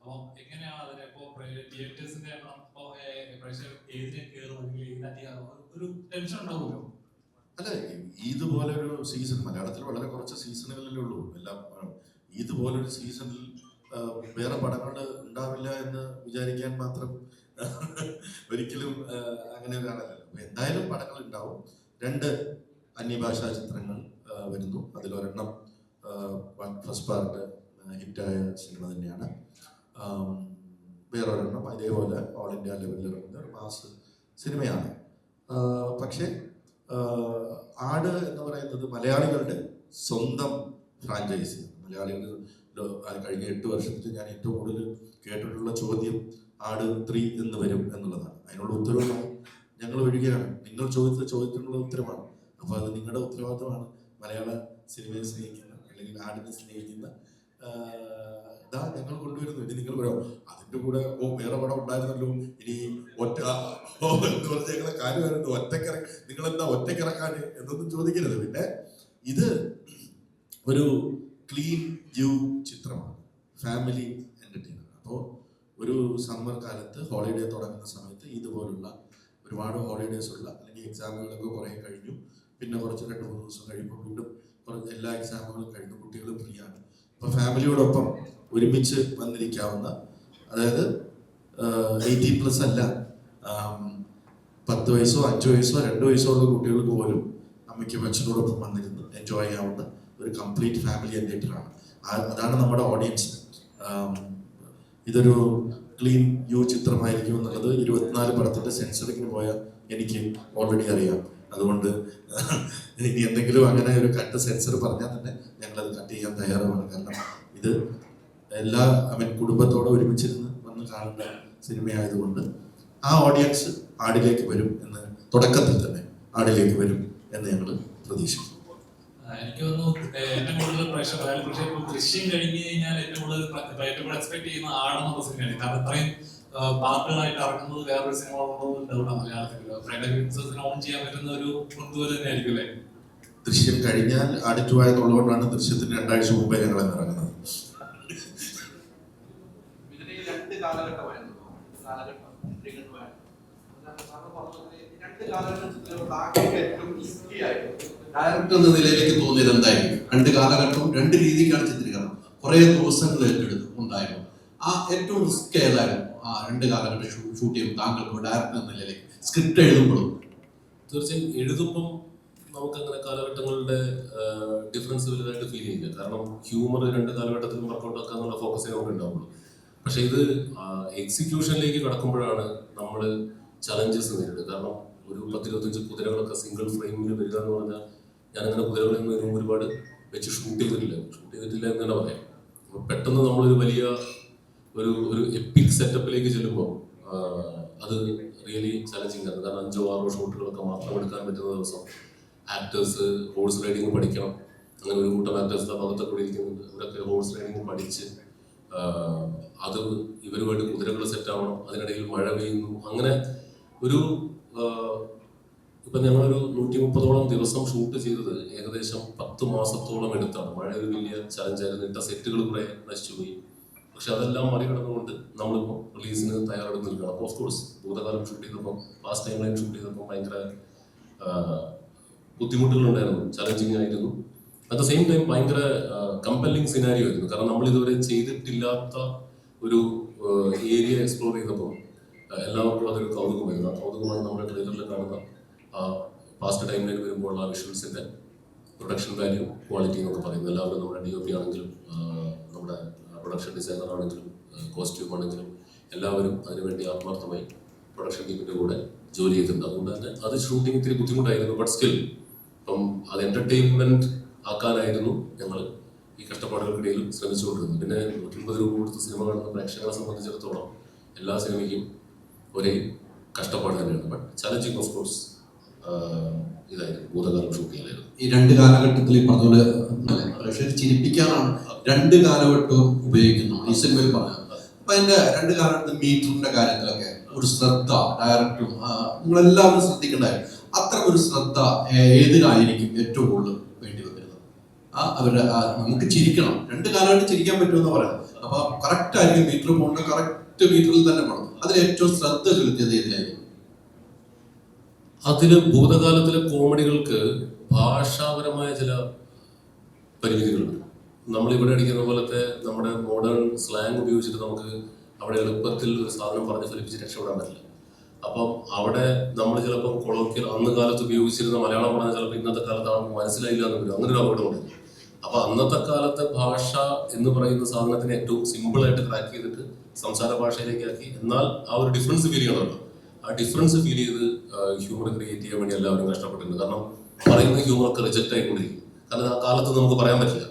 അപ്പോൾ എങ്ങനെയാണ് അതിനെ ഇപ്പോൾ തിയേറ്റേഴ്സിന്റെ എണ്ണം ഇപ്പോൾ പ്രേക്ഷകർ ഏതിനെ കയറും അല്ലെങ്കിൽ ഏതിനധികം ഒരു ടെൻഷൻ ഉണ്ടാവുമല്ലോ? അല്ല, ഇതുപോലെ ഒരു സീസൺ മലയാളത്തിൽ വളരെ കുറച്ച് സീസണുകളിലേ ഉള്ളൂ. എല്ലാം ഇതുപോലൊരു സീസണിൽ വേറെ പടങ്ങൾ ഉണ്ടാവില്ല എന്ന് വിചാരിക്കാൻ മാത്രം ഒരിക്കലും അങ്ങനെ ഒരാളല്ലോ. എന്തായാലും പടങ്ങൾ ഉണ്ടാവും. 2 അന്യഭാഷാ ചിത്രങ്ങൾ വരുന്നു. അതിലൊരെണ്ണം ഫസ്റ്റ് പാർട്ട് ഹിറ്റായ സിനിമ തന്നെയാണ്. വേറൊരെണ്ണം ഇതേപോലെ ഓൾ ഇന്ത്യ ലെവലിൽ ഇറങ്ങുന്ന ഒരു മാസ് സിനിമയാണ്. പക്ഷേ ആട് എന്ന് പറയുന്നത് മലയാളികളുടെ സ്വന്തം ഫ്രാഞ്ചൈസി. മലയാളികൾ കഴിഞ്ഞ 8 വർഷത്തിൽ ഞാൻ ഏറ്റവും കൂടുതൽ കേട്ടിട്ടുള്ള ചോദ്യം ആട് 3 എന്ന് വരും എന്നുള്ളതാണ്. അതിനുള്ള ഉത്തരവുമായി ഞങ്ങൾ വരികയാണ്. നിങ്ങൾ ചോദിച്ച ചോദ്യത്തിനുള്ള ഉത്തരമാണ്. അപ്പോൾ അത് നിങ്ങളുടെ ഉത്തരവാദിത്തമാണ്. മലയാള സിനിമയെ സ്നേഹിക്കുന്ന അല്ലെങ്കിൽ ആടിനെ സ്നേഹിക്കുന്ന ഞങ്ങൾ കൊണ്ടുവരുന്നു. ഇനി നിങ്ങൾ പറയാം അതിൻ്റെ കൂടെ വേറെ പടം ഉണ്ടായിരുന്നല്ലോ, ഇനി ഒറ്റ എന്ന് പറഞ്ഞ ഞങ്ങളെ കാര്യമായിരുന്നു ഒറ്റക്കിറക്കി, നിങ്ങളെന്താ ഒറ്റക്കിറക്കാൻ എന്നൊന്നും ചോദിക്കരുത്. പിന്നെ ഇത് ഒരു ക്ലീൻ യു ചിത്രമാണ്, ഫാമിലി എൻ്റർടൈനർ. അപ്പോൾ ഒരു സമ്മർ കാലത്ത് ഹോളിഡേ തുടങ്ങുന്ന സമയത്ത് ഇതുപോലുള്ള ഒരുപാട് ഹോളിഡേസ് ഉള്ള അല്ലെങ്കിൽ എക്സാമുകളൊക്കെ കുറേ കഴിഞ്ഞു, പിന്നെ കുറച്ച് 2-3 ദിവസം കഴിയുമ്പോൾ വീണ്ടും എല്ലാ എക്സാമുകളും കഴിഞ്ഞു, കുട്ടികൾ ഫ്രീ ആണ്. അപ്പോൾ ഫാമിലിയോടൊപ്പം ഒരുമിച്ച് വന്നിരിക്കാവുന്ന, അതായത് 18+ അല്ല, 10 വയസ്സോ 5 വയസ്സോ 2 വയസ്സോ ഉള്ള കുട്ടികൾക്ക് പോലും അമ്മയ്ക്കും അച്ഛനോടൊപ്പം വന്നിരുന്ന് എൻജോയ് ചെയ്യാവുന്ന ഒരു കംപ്ലീറ്റ് ഫാമിലി എൻ്റർടൈനറാണ്. അതാണ് നമ്മുടെ ഓഡിയൻസ്. ഇതൊരു ക്ലീൻ യു ചിത്രമായിരിക്കും എന്നുള്ളത് 24 പടത്തിൻ്റെ സെൻസറിങ്ങിന് പോയാൽ എനിക്ക് ഓൾറെഡി അറിയാം. അതുകൊണ്ട് ഇനി എന്തെങ്കിലും അങ്ങനെ ഒരു കട്ട് സെൻസർ പറഞ്ഞാൽ തന്നെ ഞങ്ങളത് കട്ട് ചെയ്യാൻ തയ്യാറാണ്. കാരണം ഇത് എല്ലാ കുടുംബത്തോടെ ഒരുമിച്ചിരുന്ന് വന്ന് കാണേണ്ട സിനിമയായതുകൊണ്ട് ആ ഓഡിയൻസ് ആടിലേക്ക് വരും എന്ന്, തുടക്കത്തിൽ തന്നെ ആടിലേക്ക് വരും എന്ന് ഞങ്ങൾ പ്രതീക്ഷിക്കുന്നു. എനിക്ക് തോന്നുന്നു ഏറ്റവും കൂടുതൽ പ്രേക്ഷകർ ദൃശ്യം കഴിഞ്ഞ് കഴിഞ്ഞാൽ ഏറ്റവും കൂടുതൽ എക്സ്പെക്ട് ചെയ്യുന്ന ആടെന്നുള്ള സിനിമയാണ്. കാരണം ഇത്രയും പാർട്ടുകളായിട്ട് ഇറങ്ങുന്നത് വേറൊരു സിനിമ മലയാളത്തിൽ ഓൺ ചെയ്യാൻ പറ്റുന്ന ഒരു മുൻതൂക്കം തന്നെ ആയിരിക്കും അല്ലേ? ദൃശ്യം കഴിഞ്ഞാൽ ആഡിറ്റ് ആയതുകൊണ്ടാണ് ദൃശ്യത്തിന് 2 ആഴ്ച മുമ്പേ ഞങ്ങൾ ഇറങ്ങുന്നത്. ഡയറക്ടർ എന്ന നിലയിലേക്ക് തോന്നിയത് എന്തായിരിക്കും? 2 കാലഘട്ടവും 2 രീതിക്കാണ് ചിത്രീകരണം. കുറെ ദിവസങ്ങൾ ഏറ്റെടുത്ത് ഉണ്ടായിരുന്നു. ആ ഏറ്റവും റിസ്ക് ഏതായിരുന്നു ആ 2 കാലഘട്ടം ഷൂട്ട് ചെയ്യും താങ്കൾക്ക് ഡയറക്ടർ എന്ന നിലയിലേക്ക്? സ്ക്രിപ്റ്റ് എഴുതുമ്പോഴും തീർച്ചയായും എഴുതുമ്പം നമുക്കങ്ങനെ കാലഘട്ടങ്ങളുടെ ഡിഫറൻസ് വലുതായിട്ട് ഫീൽ ചെയ്യില്ല. കാരണം ഹ്യൂമർ 2 കാലഘട്ടത്തിലും വർക്കൗട്ട് ആക്കാന്നുള്ള ഫോക്കസേ നമുക്ക് ഉണ്ടാവുള്ളൂ. പക്ഷെ ഇത് എക്സിക്യൂഷനിലേക്ക് കടക്കുമ്പോഴാണ് നമ്മൾ ചലഞ്ചസ് നേരിടുന്നത്. കാരണം ഒരു 10-25 കുതിരകളൊക്കെ സിംഗിൾ ഫ്രെയിമിൽ വരിക എന്ന് പറഞ്ഞാൽ, ഞാനങ്ങനെ കുതിരകളൊന്നും ഒരുപാട് വെച്ച് ഷൂട്ട് ചെയ്തിട്ടില്ല എന്ന് തന്നെ പറയാം. അപ്പോൾ പെട്ടെന്ന് നമ്മളൊരു വലിയ ഒരു എപ്പിക് സെറ്റപ്പിലേക്ക് ചെല്ലുമ്പോൾ അത് റിയലി ചലഞ്ചിങ് ആണ്. കാരണം 5-6 ഷോട്ടുകളൊക്കെ മാത്രം എടുക്കാൻ പറ്റുന്ന ദിവസം ആക്ടേഴ്സ് ഹോഴ്സ് റൈഡിങ് പഠിക്കണം. അങ്ങനെ ഒരു കൂട്ടം ആക്ടേഴ്സ് ഭാഗത്തൊക്കെ ഇരിക്കുന്നുണ്ട്. ഇവരൊക്കെ ഹോഴ്സ് റൈഡിങ് പഠിച്ച് അത് ഇവരുമായിട്ട് കുതിരകൾ സെറ്റാവണം. അതിനിടയിൽ മഴ പെയ്യുന്നു. അങ്ങനെ ഒരു ഇപ്പം ഞങ്ങളൊരു 130ഓളം ദിവസം ഷൂട്ട് ചെയ്തത് ഏകദേശം 10 മാസത്തോളം എടുത്താണ്. മഴ ഒരു വലിയ ചലഞ്ചായിരുന്നു. ഇട്ട സെറ്റുകൾ കുറെ നശിച്ചുപോയി. പക്ഷെ അതെല്ലാം മറികടന്നുകൊണ്ട് നമ്മളിപ്പോൾ റിലീസിന് തയ്യാറെടുത്ത് നിൽക്കണം. അപ്പോൾ ഓഫ്കോഴ്സ് ഭൂതകാലം ഷൂട്ട് ചെയ്തപ്പോൾ ഫാസ്റ്റ് ടൈം ലൈൻ ഷൂട്ട് ചെയ്തപ്പോൾ ഭയങ്കര ബുദ്ധിമുട്ടുകളുണ്ടായിരുന്നു, ചലഞ്ചിങ് ആയിരുന്നു. അറ്റ് ദ സെയിം ടൈം ഭയങ്കര കമ്പല്ലിങ് സിനാരിയോ ആയിരുന്നു. കാരണം നമ്മൾ ഇതുവരെ ചെയ്തിട്ടില്ലാത്ത ഒരു ഏരിയ എക്സ്പ്ലോർ ചെയ്തപ്പോൾ എല്ലാവർക്കും അതൊരു കൗതുകമായിരുന്നു. ആ കൗതുകമാണ് നമ്മുടെ ട്രെയിലറിൽ കാണുന്ന ഫാസ്റ്റ് ടൈം ലൈൻ വരുമ്പോൾ ആ വിഷ്വൽസിൻ്റെ പ്രൊഡക്ഷൻ വാല്യൂ, ക്വാളിറ്റി എന്നൊക്കെ പറയുന്നത്. എല്ലാവരും നമ്മുടെ DOP ആണെങ്കിലും നമ്മുടെ പ്രൊഡക്ഷൻ ഡിസൈനർ ആണെങ്കിലും കോസ്റ്റ്യൂം ആണെങ്കിലും എല്ലാവരും അതിനുവേണ്ടി ആത്മാർത്ഥമായി പ്രൊഡക്ഷൻ ടീമിൻ്റെ കൂടെ ജോലി ചെയ്തിട്ടുണ്ട്. അതുകൊണ്ട് തന്നെ അത് ഷൂട്ടിംഗ് ഇത്തിരി ബുദ്ധിമുട്ടായിരുന്നു. ബട്ട് സ്റ്റിൽ ഇപ്പം അത് എൻ്റർടൈൻമെൻറ്റ് ആക്കാനായിരുന്നു ഞങ്ങൾ ഈ കഷ്ടപ്പാടുകൾക്കിടയിൽ ശ്രമിച്ചുകൊണ്ടിരുന്നത്. പിന്നെ 150 രൂപ കൊടുത്ത് സിനിമ കാണുന്ന പ്രേക്ഷകരെ സംബന്ധിച്ചിടത്തോളം എല്ലാ സിനിമയ്ക്കും ഒരേ കഷ്ടപ്പാട് തന്നെയാണ്. ബട്ട് ചലഞ്ചിങ് ഓഫ് കോഴ്സ് ഇതായിരുന്നു ഭൂതകാലം ഷൂട്ട് ചെയ്യാനായിരുന്നു. ഈ 2 കാലഘട്ടത്തിൽ ഈ പറഞ്ഞ പ്രേക്ഷകർ ചിരിപ്പിക്കാനാണ് 2 കാലഘട്ടവും ഉപയോഗിക്കുന്നത് ഈ സിനിമയിൽ പറഞ്ഞത്. അപ്പൊ അതിന്റെ 2 കാലഘട്ടത്തിൽ മീറ്ററിന്റെ കാര്യത്തിലൊക്കെ ഒരു ശ്രദ്ധ ഡയറക്ടറും നിങ്ങളെല്ലാവരും ശ്രദ്ധിക്കേണ്ടായിരുന്നു. അത്ര ഒരു ശ്രദ്ധ ഏതിനായിരിക്കും ഏറ്റവും കൂടുതൽ വേണ്ടി വന്നിരുന്നത്? അവരുടെ നമുക്ക് ചിരിക്കണം, 2 കാലഘട്ടം ചിരിക്കാൻ പറ്റുമെന്ന് പറയുന്നത്. അപ്പൊ കറക്റ്റ് ആയിരിക്കും മീറ്റർ പോകേണ്ട, കറക്റ്റ് മീറ്ററിൽ തന്നെ പോകണം. അതിൽ ഏറ്റവും ശ്രദ്ധ ചെലുത്തിയത് ഇതിലായിരിക്കും. അതില് ഭൂതകാലത്തിലെ കോമഡികൾക്ക് ഭാഷാപരമായ ചില പരിമിതികളുണ്ട്. നമ്മളിവിടെ അടിക്കുന്ന പോലത്തെ നമ്മുടെ മോഡേൺ സ്ലാങ് ഉപയോഗിച്ചിട്ട് നമുക്ക് അവിടെ എളുപ്പത്തിൽ ഒരു സാധനം പറഞ്ഞ് ഫലിപ്പിച്ച് രക്ഷപ്പെടാൻ പറ്റില്ല. അപ്പം അവിടെ നമ്മൾ ചിലപ്പം കൊളോക്കിയൽ അന്ന് കാലത്ത് ഉപയോഗിച്ചിരുന്ന മലയാളം പറഞ്ഞാൽ ചിലപ്പോൾ ഇന്നത്തെ കാലത്ത് ആൾക്ക് മനസ്സിലായില്ല എന്ന് വരും. അങ്ങനെ ഒരു അപകടമുണ്ട്. അപ്പൊ അന്നത്തെ കാലത്തെ ഭാഷ എന്ന് പറയുന്ന സാധനത്തിനെ ഏറ്റവും സിമ്പിളായിട്ട് ക്രാക്ക് ചെയ്തിട്ട് സംസാര ഭാഷയിലേക്ക് ആക്കി, എന്നാൽ ആ ഒരു ഡിഫറൻസ് ഫീൽ ചെയ്യണമല്ലോ. ആ ഡിഫറൻസ് ഫീൽ ചെയ്ത് ഹ്യൂമർ ക്രിയേറ്റ് ചെയ്യാൻ വേണ്ടി എല്ലാവരും കഷ്ടപ്പെട്ടിട്ടുണ്ട്. കാരണം പറയുന്ന ഹ്യൂമറൊക്കെ റിജക്റ്റ് ആയിക്കൊണ്ടിരിക്കും. കാരണം ആ കാലത്ത് നമുക്ക് പറയാൻ പറ്റില്ല.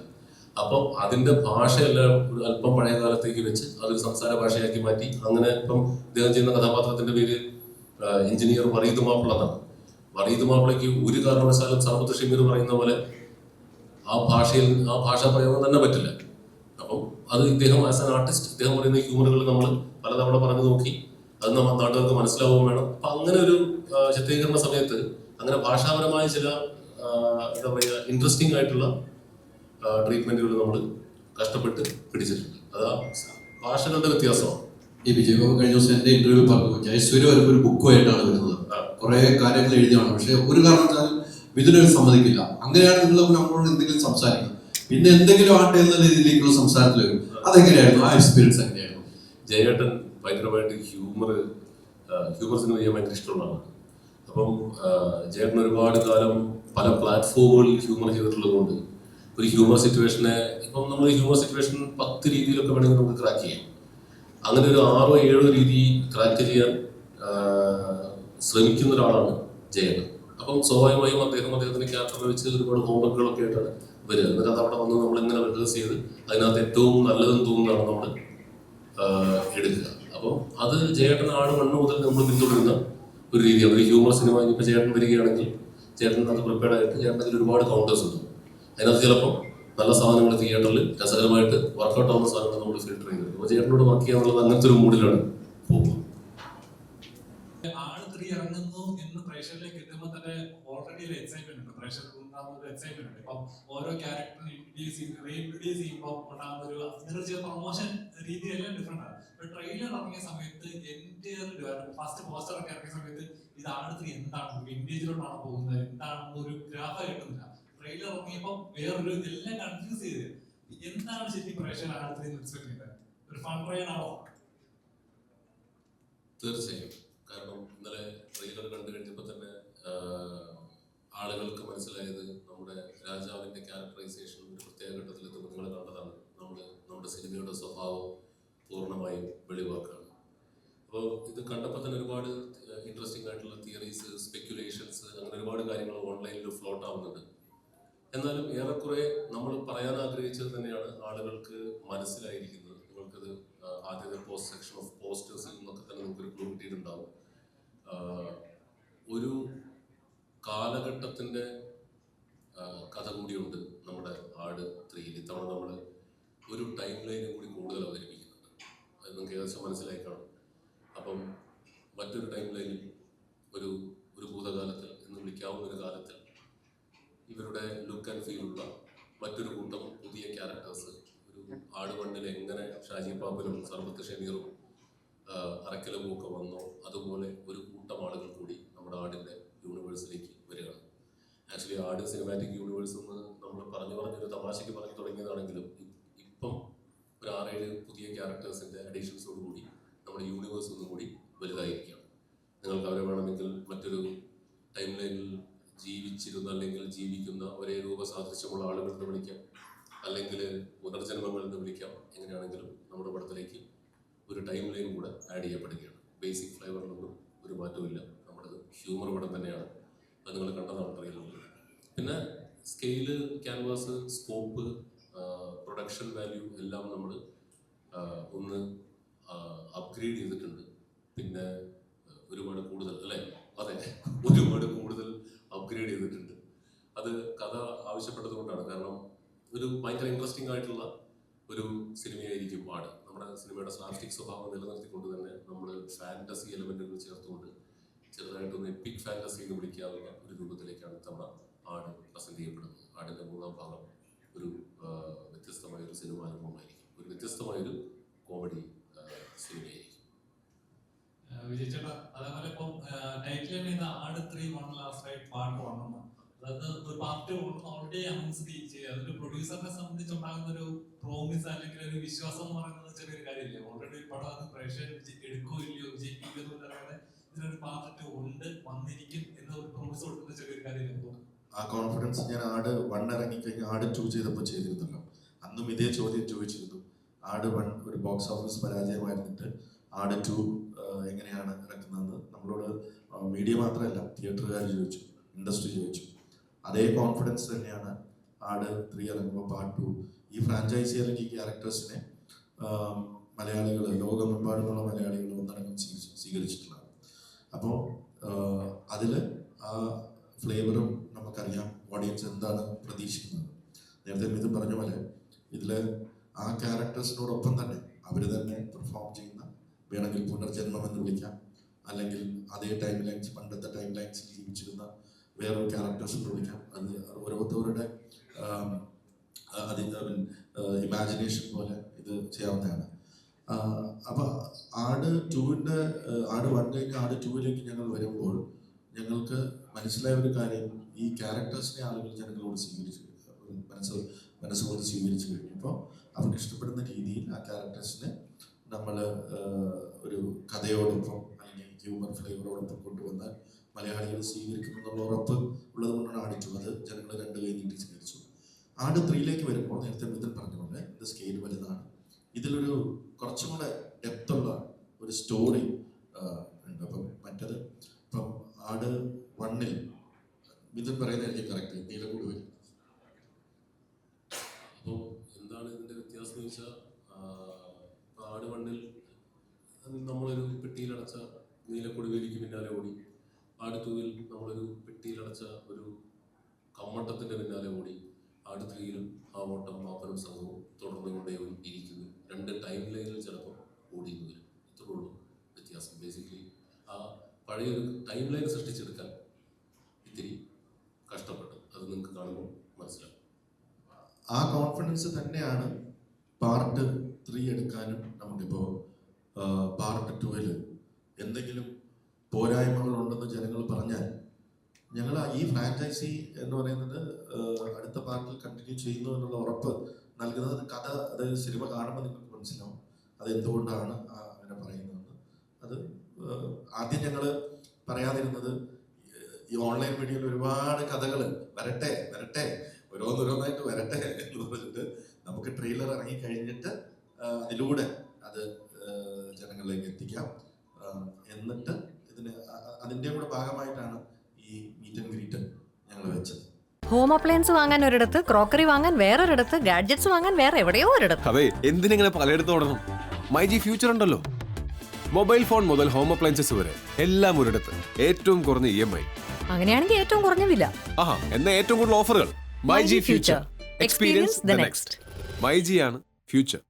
അപ്പം അതിന്റെ ഭാഷയെല്ലാം ഒരു അല്പം പഴയ കാലത്തേക്ക് വെച്ച് അതൊരു സംസാര ഭാഷയാക്കി മാറ്റി. അങ്ങനെ ഇപ്പം ഇദ്ദേഹം ചെയ്യുന്ന കഥാപാത്രത്തിന്റെ പേര് എഞ്ചിനീയർ വറീദ് മാപ്പിള എന്നാണ്. വറീദ് മാപ്പിളയ്ക്ക് ഒരു കാരണവശാലും സർബത്ത് ഷമീർ പറയുന്ന പോലെ ആ ഭാഷാ പ്രയോഗം തന്നെ പറ്റില്ല. അപ്പം അത് ഇദ്ദേഹം ആസ് ആൻ ആർട്ടിസ്റ്റ് ഇദ്ദേഹം പറയുന്ന ഹ്യൂമറുകൾ നമ്മൾ പലതവണ പറഞ്ഞു നോക്കി, അത് നമ്മൾ നാട്ടുകാർക്ക് മനസ്സിലാവുകയും വേണം. അപ്പൊ അങ്ങനെ ഒരു ചിത്രീകരണ സമയത്ത് അങ്ങനെ ഭാഷാപരമായ ചില എന്താ പറയുക ഇൻട്രസ്റ്റിംഗ് ആയിട്ടുള്ള ട്രീറ്റ്മെന്റുകൾ നമ്മൾ കഷ്ടപ്പെട്ട് പിടിച്ചിട്ടുണ്ട്. അതാ ഭാഷകളുടെ വ്യത്യാസമാണ്. ഈ വിജയബാബു കഴിഞ്ഞ ദിവസം എന്റെ ഇന്റർവ്യൂ പറഞ്ഞു, ജയസൂര്യ വരുമ്പോൾ ഒരു ബുക്കുമായിട്ടാണ് വരുന്നത്, കുറെ കാര്യങ്ങൾ എഴുതിയാണ്. പക്ഷെ ഒരു കാരണവശാലും മിഥുനൊരു സമ്മതിക്കില്ല. അങ്ങനെയാണ് നിങ്ങൾ നമ്മളോട് എന്തെങ്കിലും സംസാരിക്കുന്നത്, പിന്നെ എന്തെങ്കിലും ആട്ടെ എന്ന രീതിയിലേക്കുള്ള സംസാരത്തിൽ വരും. അതെങ്ങനെയായിരുന്നു ആ എക്സ്പീരിയൻസ്? എങ്ങനെയായിരുന്നു? ജയേട്ടൻ ഭയങ്കരമായിട്ട് ഹ്യൂമർ സിനിമ ചെയ്യാൻ ഭയങ്കര ഇഷ്ടമുള്ളതാണ്. അപ്പം ജയേട്ടൻ ഒരുപാട് കാലം പല പ്ലാറ്റ്ഫോമുകളിൽ ഹ്യൂമർ ചെയ്തിട്ടുള്ളത് കൊണ്ട് ഒരു ഹ്യൂമർ സിറ്റുവേഷനെ ഇപ്പം നമ്മൾ ഹ്യൂമർ സിറ്റുവേഷൻ 10 രീതിയിലൊക്കെ വേണമെങ്കിൽ നമുക്ക് ക്രാക്ക് ചെയ്യാം. അങ്ങനെ ഒരു 6 or 7 രീതി ക്രാക്ക് ചെയ്യാൻ ശ്രമിക്കുന്ന ഒരാളാണ് ജയേട്ടൻ. അപ്പം സ്വാഭാവികമായും അദ്ദേഹത്തിന്റെ ക്യാരക്ടറിനെ വെച്ച് ഒരുപാട് ഹോംവർക്കുകളൊക്കെ ആയിട്ടാണ് വരിക. എന്നിട്ട് അത് അവിടെ വന്ന് നമ്മൾ ഇങ്ങനെ റിഹേഴ്സ് ചെയ്ത് അതിനകത്ത് ഏറ്റവും നല്ലതെന്ന് തോന്നുന്നതാണ് നമ്മൾ എടുക്കുക. അപ്പം അത് ജയേട്ടൻ ആട് മണ്ണ് മുതൽ നമ്മൾ പിന്തുടരുന്ന ഒരു രീതിയാണ്. ഒരു ഹ്യൂമർ സിനിമ ഇപ്പം ജയേട്ടൻ വരികയാണെങ്കിൽ ചേട്ടൻ അത് പ്രിപ്പയർഡ് ആയിട്ട് ചേട്ടൻ ഒരുപാട് കൗണ്ടേഴ്സ് ഉണ്ട്. അതിനകത്ത് ചിലപ്പോൾ നല്ല സാധനങ്ങൾ തിയേറ്ററിൽ രസകരമായിട്ട് വർക്കൗട്ട് ആവുന്ന സാധനങ്ങൾ നമ്മൾ ഫിൽട്ടർ ചെയ്യുന്നത്. അപ്പോൾ ചേട്ടനോട് വർക്ക് ചെയ്യാന്നുള്ളത് അങ്ങനത്തെ ഒരു മൂഡിലാണ് പോകുന്നത്. ആട് 3 ഇറങ്ങുന്നു എന്ന് പ്രേക്ഷകരിലേക്ക് എത്തുമ്പോൾ തന്നെ ഓൾറെഡി ഒരു എക്സൈറ്റ്മെന്റ് ഉണ്ട്, പ്രേക്ഷകർക്ക് ഉണ്ടാകുന്ന ഒരു എക്സൈറ്റ്മെന്റ് ഉണ്ട്. ഇപ്പം ഓരോ ക്യാരക്ടറിനെ റീഇൻട്രൊഡ്യൂസ് ചെയ്യുമ്പോൾ ഉണ്ടാകുന്ന ഒരു എനർജി പ്രൊമോഷൻ രീതിയെല്ലാം ഡിഫറെന്റ് ആണ്. ട്രെയിലർ ഇറങ്ങിയ സമയത്ത് എന്റെ ഫസ്റ്റ് പോസ്റ്റർ ഒക്കെ ഇറങ്ങിയ സമയത്ത് ഇത് ആട് 3 എന്താണ്, വിന്റേജിലോട്ടാണ് പോകുന്നത്, എന്താണെന്ന് ഒരു ഗ്രാഫ് കിട്ടുന്നില്ല. ട്രെയിലർ ഇറങ്ങിയപ്പോൾ വേറൊരു എല്ലാം കൺഫ്യൂസ് ചെയ്ത് എന്താണ് ശരിക്കും പ്രേക്ഷകർ ആട് 3 എക്സ്പെക്ട് ചെയ്യുന്നത്? ഒരു ഫൺ റൈഡ് ആണോ? തീർച്ചയായും. കാരണം ഇന്നലെ ട്രെയിലർ കണ്ടു കഴിഞ്ഞപ്പോൾ തന്നെ ആളുകൾക്ക് മനസ്സിലായത് നമ്മുടെ രാജാവിന്റെ ക്യാരക്ടറൈസേഷൻ ഒരു പ്രത്യേക ഘട്ടത്തിൽ എത്തുമ്പോൾ നിങ്ങൾ കണ്ടതാണ്. നമ്മുടെ സിനിമയുടെ സ്വഭാവം പൂർണ്ണമായും വെളിവാക്കാണ്. അപ്പോൾ ഇത് കണ്ടപ്പോൾ തന്നെ ഒരുപാട് ഇൻട്രസ്റ്റിംഗ് ആയിട്ടുള്ള തിയറീസ്, സ്പെക്യുലേഷൻസ്, അങ്ങനെ ഒരുപാട് കാര്യങ്ങൾ ഓൺലൈനിൽ ഫ്ലോട്ട് ആവുന്നുണ്ട്. എന്നാലും ഏറെക്കുറെ നമ്മൾ പറയാൻ ആഗ്രഹിച്ചത് തന്നെയാണ് ആളുകൾക്ക് മനസ്സിലായിരിക്കുന്നത്. നിങ്ങൾക്കത് ആദ്യത്തെ പോസ്റ്റ് സെക്ഷൻ ഓഫ് പോസ്റ്റേഴ്സിൽ നിന്നൊക്കെ തന്നെ നിങ്ങൾക്കൊരു ക്ലൂ കിട്ടിയിട്ടുണ്ടാവും. ഒരു കാലഘട്ടത്തിൻ്റെ കഥ കൂടിയുണ്ട് നമ്മുടെ ആട് 3. ഇത്തവണ നമ്മൾ ഒരു ടൈം ലൈനും കൂടി കൂടുതൽ അവതരിപ്പിക്കുന്നുണ്ട്. അത് നിങ്ങൾക്ക് ഏകദേശം മനസ്സിലായി കാണും. അപ്പം മറ്റൊരു ടൈം ലൈനിൽ ഒരു ഭൂതകാലത്തിൽ എന്ന് വിളിക്കാവുന്ന ഒരു കാലത്തിൽ ഇവരുടെ ലുക്ക് ആൻഡ് ഫീലുള്ള മറ്റൊരു കൂട്ടം പുതിയ ക്യാരക്ടേഴ്സ് ഒരു ആട് മണ്ണിൽ എങ്ങനെ ഷാജി പാപ്പനും സർബത്ത് ഷമീറും അറക്കലും ഒക്കെ വന്നോ അതുപോലെ ഒരു കൂട്ടം ആളുകൾ കൂടി നമ്മുടെ ആടിൻ്റെ യൂണിവേഴ്സിലേക്ക് വരികയാണ്. ആക്ച്വലി ആട് സിനിമാറ്റിക് യൂണിവേഴ്സ് എന്ന് നമ്മൾ പറഞ്ഞൊരു തമാശയ്ക്ക് പറഞ്ഞു തുടങ്ങിയതാണെങ്കിലും ഇപ്പം ഒരു 6-7 പുതിയ ക്യാരക്ടേഴ്സിൻ്റെ അഡീഷൻസോട് കൂടി നമ്മുടെ യൂണിവേഴ്സ് ഒന്നും കൂടി വലുതായിരിക്കുകയാണ്. നിങ്ങൾക്ക് അവരെ വേണമെങ്കിൽ മറ്റൊരു ടൈം ലൈനിൽ ജീവിച്ചിരുന്ന അല്ലെങ്കിൽ ജീവിക്കുന്ന ഒരേ രൂപസാദൃശ്യമുള്ള ആളുകൾ എന്ന് വിളിക്കാം, അല്ലെങ്കിൽ പുനർജന്മങ്ങൾ എന്ന് വിളിക്കാം. എങ്ങനെയാണെങ്കിലും നമ്മുടെ പടത്തിലേക്ക് ഒരു ടൈം ലൈൻ കൂടെ ആഡ് ചെയ്യപ്പെടുകയാണ്. ബേസിക് ഫ്ലേവറിലൊന്നും ഒരു മാറ്റമില്ല. നമ്മുടെ ഹ്യൂമർ പടം തന്നെയാണ്. അത് നിങ്ങൾ കണ്ടതാണ് ട്രെയിലറിൽ. പിന്നെ scale, canvas, scope, production value എല്ലാം നമ്മൾ ഒന്ന് അപ്ഗ്രേഡ് ചെയ്തിട്ടുണ്ട്. പിന്നെ ഒരുപാട് കൂടുതൽ ഒരുപാട് കൂടുതൽ അപ്ഗ്രേഡ് ചെയ്തിട്ടുണ്ട്. അത് കഥ ആവശ്യപ്പെട്ടത് കൊണ്ടാണ്. കാരണം ഒരു ഭയങ്കര ഇൻട്രസ്റ്റിംഗ് ആയിട്ടുള്ള ഒരു സിനിമയായിരിക്കും ആട്. നമ്മുടെ സിനിമയുടെ സ്ലാപ്സ്റ്റിക് സ്വഭാവം നിലനിർത്തിക്കൊണ്ട് തന്നെ നമ്മൾ ഫാന്റസി എലമെന്റുകൾ ചേർത്തുകൊണ്ട് ചെറുതായിട്ടൊന്ന് എപ്പിക് ഫാന്റസി എന്ന് വിളിക്കാവുന്ന ഒരു രൂപത്തിലേക്കാണ് തവണ ആട് പ്രസന്റ് ചെയ്യപ്പെടുന്നത്. ആടിന്റെ 3ാം ഭാഗം ഒരു വ്യത്യസ്തമായൊരു സിനിമ അനുഭവമായിരിക്കും. ഒരു വ്യത്യസ്തമായൊരു കോമഡി സിനിമയായിരിക്കും. വിജയ് ചേട്ടാ, അതേപോലെ ഇപ്പം ടൈറ്റിൽ ചെയ്യുന്ന ആട് 3 1 ലാസ്റ്റ് ആയിട്ട് പാർട്ട് 1 ആണ്. അതായത് ഒരു പാർട്ട് ഓൾറെഡി അനൗൺസ് ചെയ്യുക, അതൊരു പ്രൊഡ്യൂസറിനെ സംബന്ധിച്ചുണ്ടാകുന്ന ഒരു പ്രോമിസ് അല്ലെങ്കിൽ ഒരു വിശ്വാസം എന്ന് പറയുന്നത് ചെറിയൊരു കാര്യമില്ല. ഓൾറെഡി പടം അത് പ്രേക്ഷകർ എടുക്കോ ഇല്ലയോ വിജയിക്കുകയോ എന്നല്ലാതെ ഇതിനൊരു പാർട്ട് 2 ഉണ്ട്, വന്നിരിക്കും എന്ന ഒരു പ്രോമിസ് കൊടുക്കുന്ന ചെറിയൊരു കാര്യമില്ല. ആ കോൺഫിഡൻസ് ഞാൻ ആട് 1 ഇറങ്ങിക്കഴിഞ്ഞ് ആട് 2 ചെയ്തപ്പോൾ ചെയ്തിരുന്നല്ലോ. അന്നും ഇതേ ചോദ്യം ചോദിച്ചിരുന്നു. ആട് 1 ഒരു ബോക്സ് ഓഫീസ് പരാജയമായിരുന്നിട്ട് ആട് 2 എങ്ങനെയാണ് ഇറക്കുന്നതെന്ന് നമ്മളോട് മീഡിയ മാത്രമല്ല തിയേറ്ററുകാർ ചോദിച്ചു, ഇൻഡസ്ട്രി ചോദിച്ചു. അതേ കോൺഫിഡൻസ് തന്നെയാണ് ആട് 3 ഇറങ്ങുമ്പോൾ പാർട്ട് 2 ഈ ഫ്രാഞ്ചൈസി അല്ലെങ്കിൽ ഈ ക്യാരക്ടേഴ്സിനെ മലയാളികൾ, ലോകമെമ്പാടുമുള്ള മലയാളികൾ ഒന്നടങ്കം സ്വീകരിച്ചിട്ടുള്ളതാണ്. അപ്പോൾ അതിൽ ആ ഫ്ലേവറും നമുക്കറിയാം, ഓഡിയൻസ് എന്താണ് പ്രതീക്ഷിക്കുന്നത്. നേരത്തെ മിഥുൻ പറഞ്ഞ പോലെ ഇതിൽ ആ ക്യാരക്ടേഴ്സിനോടൊപ്പം തന്നെ അവർ തന്നെ പെർഫോം ചെയ്യുന്ന, വേണമെങ്കിൽ പുനർജന്മം എന്ന് വിളിക്കാം, അല്ലെങ്കിൽ അതേ ടൈം ലൈൻസ്, പണ്ടത്തെ ടൈം ലൈൻസിൽ ജീവിച്ചിരുന്ന വേറൊരു ക്യാരക്ടേഴ്സ് എന്ന് വിളിക്കാം. അത് ഓരോരുത്തരുടെ ഇമാജിനേഷൻ പോലെ ഇത് ചെയ്യാവുന്നതാണ്. അപ്പോൾ ആട് 2-ൻ്റെ ആട് 1 കഴിഞ്ഞ് ആട് 2-ലേക്ക് ഞങ്ങൾ വരുമ്പോൾ ഞങ്ങൾക്ക് മനസ്സിലായ ഒരു കാര്യം, ഈ ക്യാരക്ടേഴ്സിനെ ആളുകൾ ജനങ്ങളോട് സ്വീകരിച്ചു, മനസ്സുകൊണ്ട് സ്വീകരിച്ചു കഴിഞ്ഞു. അപ്പോൾ അവർക്ക് ഇഷ്ടപ്പെടുന്ന രീതിയിൽ ആ ക്യാരക്ടേഴ്സിനെ നമ്മൾ ഒരു കഥയോടൊപ്പം അല്ലെങ്കിൽ ഹ്യൂമർ ഫ്ലേവറോടൊപ്പം കൊണ്ടുവന്നാൽ മലയാളികൾ സ്വീകരിക്കുന്നു എന്നുള്ള ഉറപ്പ് ഉള്ളത് കൊണ്ടാണ് ആട് 2 അത് ജനങ്ങൾ 2 കൈ നീട്ടി സ്വീകരിച്ചു. ആട് 3-ലേക്ക് വരുമ്പോൾ നേരത്തെ മിഥുൻ പറഞ്ഞുകൊണ്ട് ഇത് സ്കെയിൽ വലുതാണ്. ഇതിലൊരു കുറച്ചും കൂടെ ഡെപ്തുള്ള ഒരു സ്റ്റോറി ഉണ്ട്. അപ്പം മറ്റത് ഇപ്പം ആട് 1-ൽ മിഥുൻ പറയുന്നതായിരിക്കും കറക്റ്റ്, നീലക്കൂട് വരും. അപ്പോൾ എന്താണ് ഇതിൻ്റെ വ്യത്യാസം എന്ന് വെച്ചാൽ, ആട് 1-ൽ നമ്മളൊരു പെട്ടിയിലടച്ച നീലക്കൊടുവേലിക്ക് പിന്നാലെ ഓടി, ആട് 2-ൽ നമ്മളൊരു പെട്ടിയിലടച്ച ഒരു കമ്മട്ടത്തിൻ്റെ പിന്നാലെ ഓടി, ആട് 3-ലും ആ ഓട്ടം പാപ്പനും സംഘവും തുടർന്നു കൊണ്ടേ ഇരിക്കുന്നു. 2 ടൈം ലൈനിൽ ചിലപ്പോൾ ഓടിയെന്ന് വരും. ഇത്രേ ഉള്ളൂ വ്യത്യാസം. ബേസിക്കലി ആ പഴയൊരു ടൈം ലൈൻ സൃഷ്ടിച്ചെടുക്കാൻ ഇത്തിരി കഷ്ടപ്പെട്ടു. അത് നിങ്ങൾക്ക് കാണുമ്പോൾ മനസ്സിലാവും. ആ കോൺഫിഡൻസ് തന്നെയാണ് പാർട്ട് 3 എടുക്കാനും. നമുക്കിപ്പോൾ പാർട്ട് 2-ൽ എന്തെങ്കിലും പോരായ്മകൾ ഉണ്ടെന്ന് ജനങ്ങൾ പറഞ്ഞാൽ ഞങ്ങൾ ഈ ഫ്രാഞ്ചൈസി എന്ന് പറയുന്നത് അടുത്ത പാർട്ടിൽ കണ്ടിന്യൂ ചെയ്യുന്നു എന്നുള്ള ഉറപ്പ് നൽകുന്നത് കഥ, അതായത് സിനിമ കാണുമ്പോൾ നിങ്ങൾക്ക് മനസ്സിലാവും അത് എന്തുകൊണ്ടാണ് അങ്ങനെ പറയുന്നതെന്ന്. അത് ആദ്യം ഞങ്ങൾ പറയാതിരുന്നത്, ഈ ഓൺലൈൻ മീഡിയയിൽ ഒരുപാട് കഥകൾ വരട്ടെ ഓരോന്നോരോന്നായിട്ട് വരട്ടെ എന്ന് പറഞ്ഞിട്ട് നമുക്ക് ട്രെയിലർ ഇറങ്ങി കഴിഞ്ഞിട്ട് അതിലൂടെ അത് ജനങ്ങളിലേക്ക് എത്തിക്കാം. എന്നിട്ട് അതിൻ്റെ കൂടെ ഭാഗമായിട്ടാണ് ഈ മീറ്റ് ആൻഡ് ഗ്രീറ്റ് ഞങ്ങൾ വെച്ചത്. ഹോം അപ്ലയൻസ് വാങ്ങാൻ ഒരിടത്ത്, ക്രോക്കറി വാങ്ങാൻ വേറൊരിടത്ത്, ഗാഡ്ജറ്റ്സ് വാങ്ങാൻ വേറെ എവിടെയോ ഒരിടത്ത്. അതെ, എന്തിനിങ്ങനെ പലയിടത്തും ഓടണം? മൈജി ഫ്യൂച്ചർ ഉണ്ടല്ലോ. മൊബൈൽ ഫോൺ മുതൽ ഹോം അപ്ലയൻസസ് വരെ എല്ലാം ഒരിടത്ത്, ഏറ്റവും കുറഞ്ഞ EMI. അങ്ങനെയാണെങ്കിൽ ഏറ്റവും കുറഞ്ഞ വില. ആഹാ, എന്നാ ഏറ്റവും കൂടുതൽ ഓഫറുകൾ. MyG future, experience the next. മൈജിയാണ് ഫ്യൂച്ചർ.